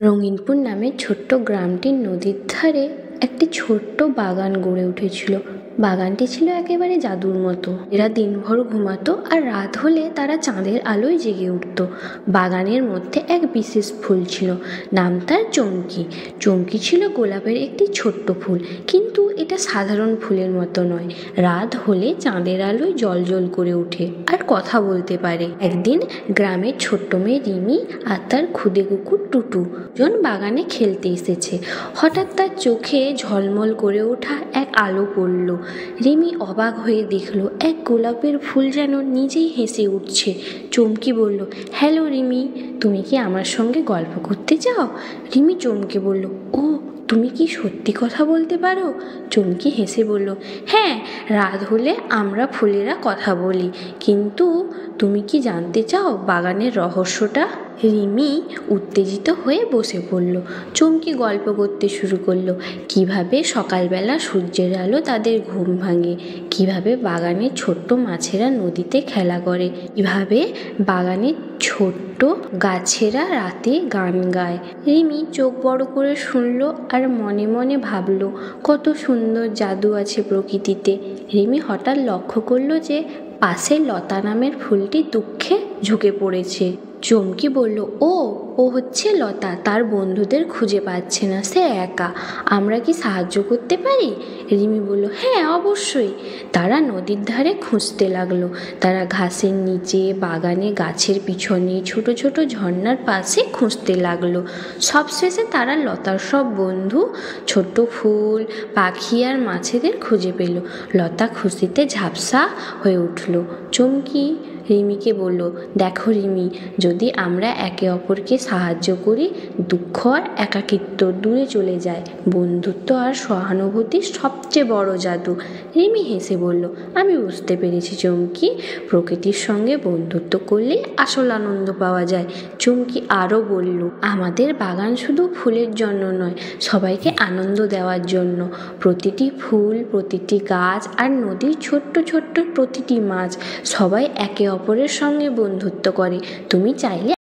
রঙিনপুর নামের ছোট্ট গ্রামটির নদীর ধারে একটি ছোট্ট বাগান গড়ে উঠেছিল। বাগানটি ছিল একেবারে জাদুর মতো। এরা দিনভর ঘুমাতো আর রাত হলে তারা চাঁদের আলোয় জেগে উঠত। বাগানের মধ্যে এক বিশেষ ফুল ছিল, নাম তার চমকি। চমকি ছিল গোলাপের একটি ছোট্ট ফুল, কিন্তু এটা সাধারণ ফুলের মতো নয়। রাত হলে চাঁদের আলোয় জ্বলজ্বল করে ওঠে আর কথা বলতে পারে। একদিন গ্রামের ছোট্ট মেয়ে রিমি আর তার খুদে কুকুর টুটু জন বাগানে খেলতে এসেছে। হঠাৎ তার চোখে ঝলমল করে ওঠা এক আলো পড়ল। রিমি অবাক হয়ে দেখল এক গোলাপের ফুল যেন নিজেই হেসে উঠছে। চমকি বলল, হ্যালো রিমি, তুমি কি আমার সঙ্গে গল্প করতে চাও? রিমি চমকে বলল, ও তুমি কি সত্যি কথা বলতে পারো? চমকি হেসে বলল, হ্যাঁ, রাত হলে আমরা ফুলেরা কথা বলি। কিন্তু তুমি কি জানতে চাও বাগানের রহস্যটা? রিমি উত্তেজিত হয়ে বসে পড়ল। চমকি গল্প করতে শুরু করলো, কিভাবে সকালবেলা সূর্যের আলো তাদের ঘুম ভাঙে, কিভাবে বাগানের ছোট্ট মাছেরা নদীতে খেলা করে, কিভাবে বাগানের ছোট্ট গাছেরা রাতে গান গায়। রিমি চোখ বড় করে শুনল আর মনে মনে ভাবল, কত সুন্দর জাদু আছে প্রকৃতিতে। রিমি হঠাৎ লক্ষ্য করল যে পাশে লতা নামের ফুলটি দুঃখে ঝুঁকে পড়েছে। চমকি বলল, ও হচ্ছে লতা, তার বন্ধুদের খুঁজে পাচ্ছে না, সে একা। আমরা কি সাহায্য করতে পারি? রিমি বলল, হ্যাঁ অবশ্যই। তারা নদীর ধারে খুঁজতে লাগলো। তারা ঘাসের নিচে, বাগানে, গাছের পিছনে, ছোট ছোট ঝর্ণার পাশে খুঁজতে লাগলো। সবশেষে তারা লতার সব বন্ধু, ছোট্ট ফুল, পাখি আর মাছেদের খুঁজে পেল। লতা খুশিতে ঝাপসা হয়ে উঠল। চমকি রিমিকে বলল, দেখো রিমি, যদি আমরা একে অপরকে সাহায্য করি, দুঃখ আর একাকিত্ব দূরে চলে যায়। বন্ধুত্ব আর সহানুভূতি সবচেয়ে বড় জাদু। রিমি হেসে বলল, আমি বুঝতে পেরেছি চমকি, প্রকৃতির সঙ্গে বন্ধুত্ব করলে আসল আনন্দ পাওয়া যায়। চমকি আরও বলল, আমাদের বাগান শুধু ফুলের জন্য নয়, সবাইকে আনন্দ দেওয়ার জন্য। প্রতিটি ফুল, প্রতিটি গাছ আর নদীর ছোট্ট ছোট্ট প্রতিটি মাছ, সবাই একে অপরের সঙ্গে বন্ধুত্ব করে। তুমি চাইলে